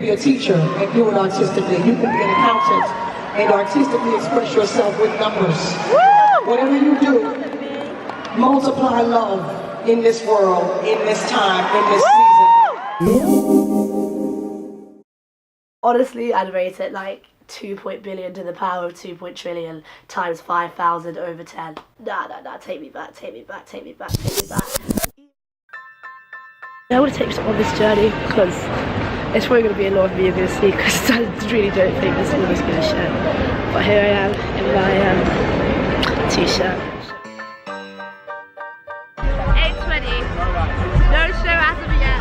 Be a teacher and do it artistically. You can be an accountant and artistically express yourself with numbers. Whatever you do, multiply love in this world, in this time, in this season. Honestly, I'd rate it like 2 billion to the power of 2 trillion times 5,000 over 10. Nah, take me back. I want to take you on this journey because it's probably going to be a lot of me you're going to see because I really don't think this film is going to show. But here I am in my t-shirt. 8:20. No show as of yet.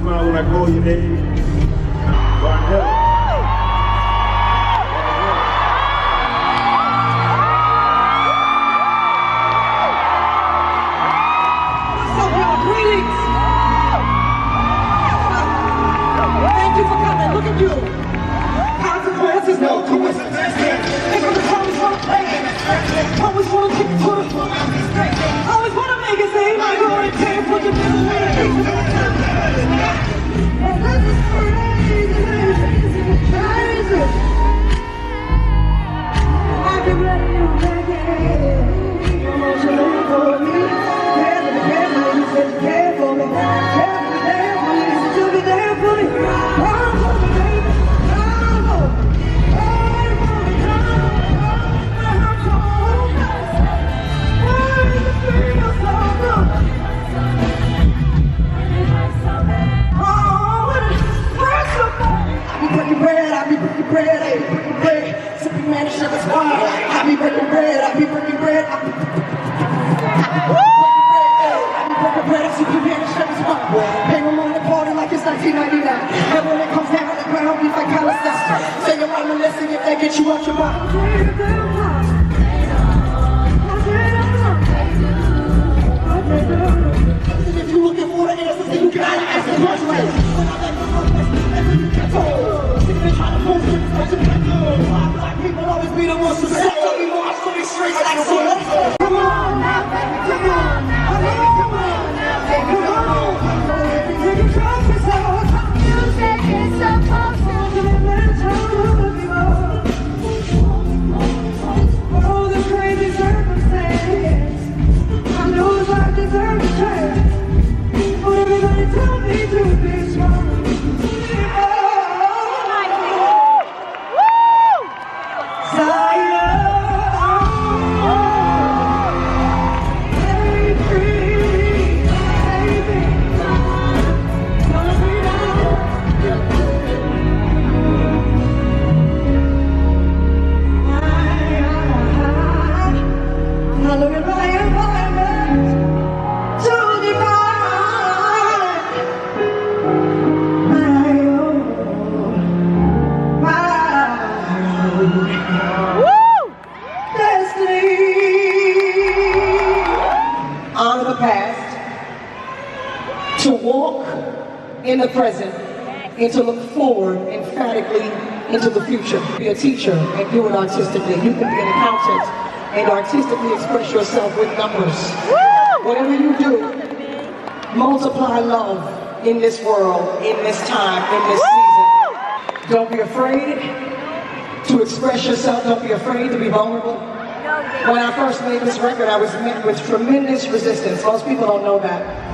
When I call your name, Lauryn Hill. What's up, y'all? Greetings. Thank you for coming. Look at you. Consequences, no coincidence. Think of the promise for the plan. Always want to kick it to the floor. Always want to make it seem like you're already paying for your bills. Get you out your body. If you looking for the answers, then you gotta ask the questions. Black people always be the ones who say, we march for these streets like a sword. Come on now, baby, come on now, baby, come on now, baby, come on. Take your trophies out. Music is supposed to be to walk in the present and to look forward emphatically into the future. Be a teacher and do it artistically. You can be an accountant and artistically express yourself with numbers. Whatever you do, multiply love in this world, in this time, in this season. Don't be afraid to express yourself. Don't be afraid to be vulnerable. When I first made this record, I was met with tremendous resistance. Most people don't know that.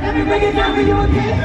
Let me break it down for you again.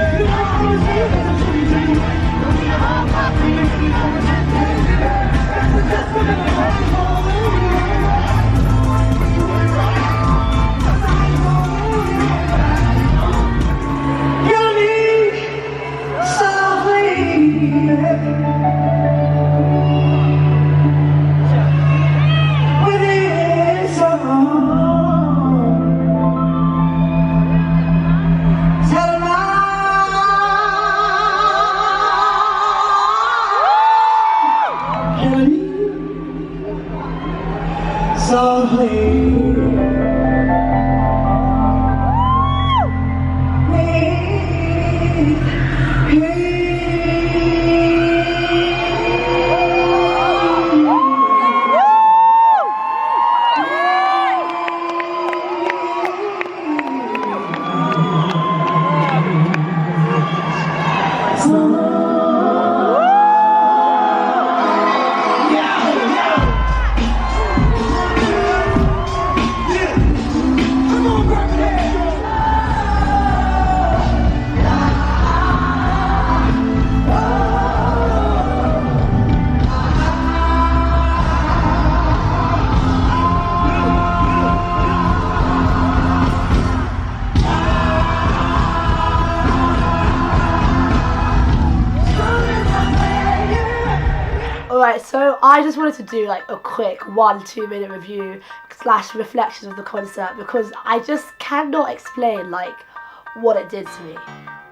Alright, so I just wanted to do like a quick 1-2 minute review / reflections of the concert because I just cannot explain like what it did to me.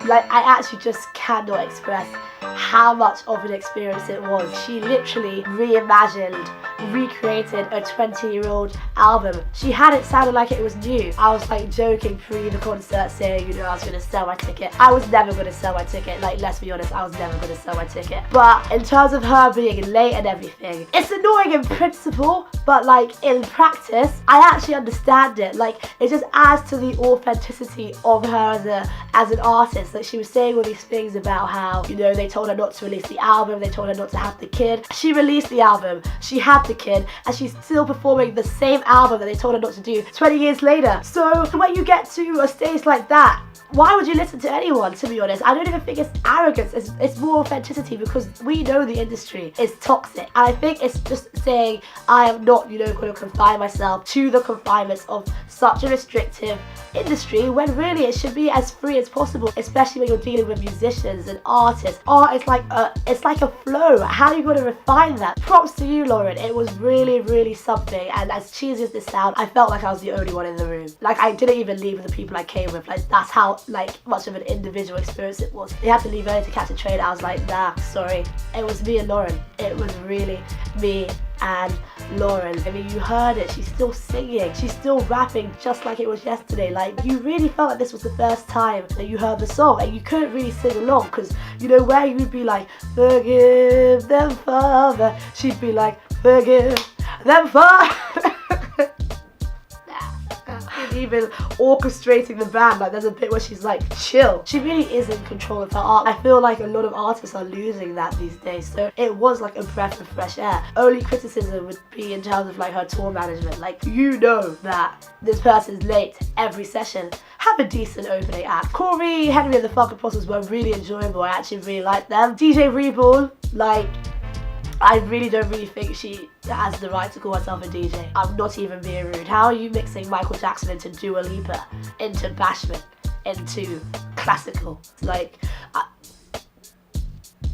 Like, I actually just cannot express how much of an experience it was. She literally reimagined, recreated a 20-year-old album. She had it sounded like it was new. I was like joking pre the concert saying, you know, I was going to sell my ticket. I was never going to sell my ticket. Like, let's be honest, I was never going to sell my ticket. But in terms of her being late and everything, it's annoying in principle, but like in practice, I actually understand it. Like, it just adds to the authenticity of her as an artist. Like, she was saying all these things about how, you know, they told her not to release the album, they told her not to have the kid. She released the album, she had the kid, and she's still performing the same album that they told her not to do 20 years later. So when you get to a stage like that, why would you listen to anyone, to be honest? I don't even think it's arrogance, it's more authenticity, because we know the industry is toxic. And I think it's just saying, I am not, you know, going to confine myself to the confinements of such a restrictive industry, when really it should be as free as possible, especially when you're dealing with musicians and artists. Art is like a flow. How are you going to refine that? Props to you, Lauryn. It was really, really something. And as cheesy as this sounds, I felt like I was the only one in the room. Like, I didn't even leave with the people I came with. Like, that's how like much of an individual experience it was. They had to leave early to catch a train. I was like, nah, sorry. It was me and Lauryn. It was really me and Lauryn. I mean, you heard it. She's still singing. She's still rapping just like it was yesterday. Like, you really felt like this was the first time that you heard the song, and you couldn't really sing along because, you know, where you would be like, forgive them, Father. She'd be like, forgive them, Father. Even orchestrating the band, like there's a bit where she's like, chill. She really is in control of her art. I feel like a lot of artists are losing that these days, so it was like a breath of fresh air. Only criticism would be in terms of like her tour management. Like, you know that this person's late every session. Have a decent opening act. Corey, Henry and the Funk Apostles were really enjoyable. I actually really liked them. DJ Reborn, like, I really don't think she has the right to call herself a DJ. I'm not even being rude. How are you mixing Michael Jackson into Dua Lipa, into Bashment, into classical? Like,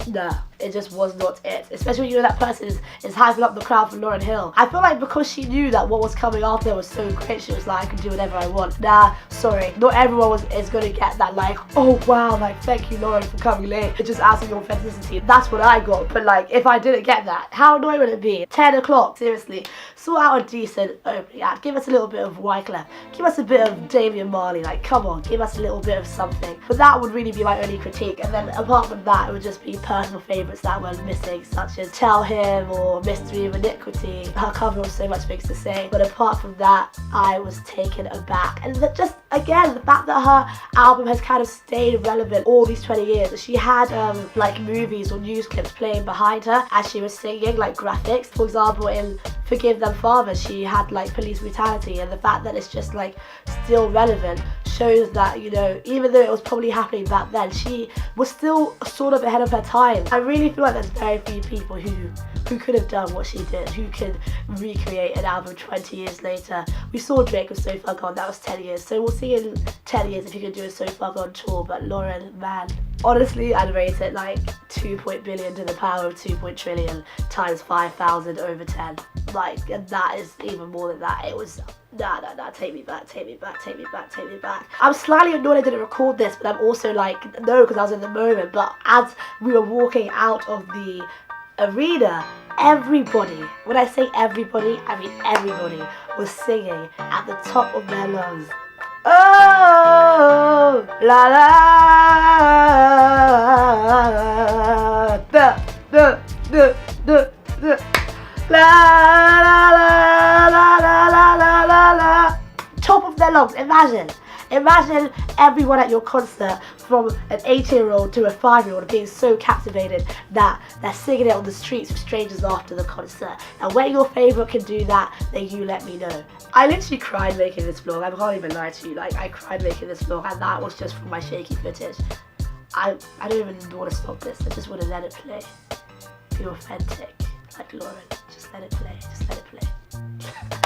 nah, it just was not it. Especially when you know that person is hyping up the crowd for Lauryn Hill. I feel like because she knew that what was coming after was so great, she was like, I can do whatever I want. Nah, sorry. Not everyone is going to get that, like, oh wow, like, thank you, Lauryn, for coming late. It just adds to your authenticity. That's what I got. But like, if I didn't get that, how annoying would it be? 10 o'clock, seriously. Sort out a decent opening act. Give us a little bit of Wyclef. Give us a bit of Damian Marley. Like, come on, give us a little bit of something. But that would really be my only critique. And then apart from that, it would just be personal favourites that were missing, such as Tell Him or Mystery of Iniquity. Her cover was so much things to say. But apart from that, I was taken aback. And just, again, the fact that her album has kind of stayed relevant all these 20 years. She had like movies or news clips playing behind her as she was singing, like graphics. For example, in Forgive Them, Father, she had like police brutality, and the fact that it's just like still relevant shows that, you know, even though it was probably happening back then, she was still sort of ahead of her time. I really feel like there's very few people who could have done what she did, who could recreate an album 20 years later. We saw Drake with So Far Gone, that was 10 years, so we'll see in 10 years if he can do a So Far Gone tour. But Lauryn, man, honestly, I'd rate it like 2 billion to the power of 2 trillion times 5,000 over 10. Like, and that is even more than that. It was, nah, take me back. I'm slightly annoyed I didn't record this, but I'm also like, no, because I was in the moment. But as we were walking out of the arena, everybody, when I say everybody, I mean everybody, was singing at the top of their lungs. Oh, la la, la la la la la la la la. Top of their lungs. Imagine Imagine everyone at your concert, from an 18-year-old to a 5-year-old, being so captivated that they're singing it on the streets with strangers after the concert. And when your favourite can do that, then you let me know. I literally cried making this vlog. I can't even lie to you. Like, I cried making this vlog, and that was just from my shaky footage. I don't even want to stop this. I just want to let it play. Be authentic, like Lauryn. Just let it play. Just let it play.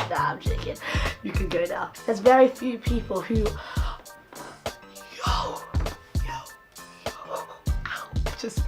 Nah, I'm joking. You can go now. There's very few people who... Yo. Ow. Just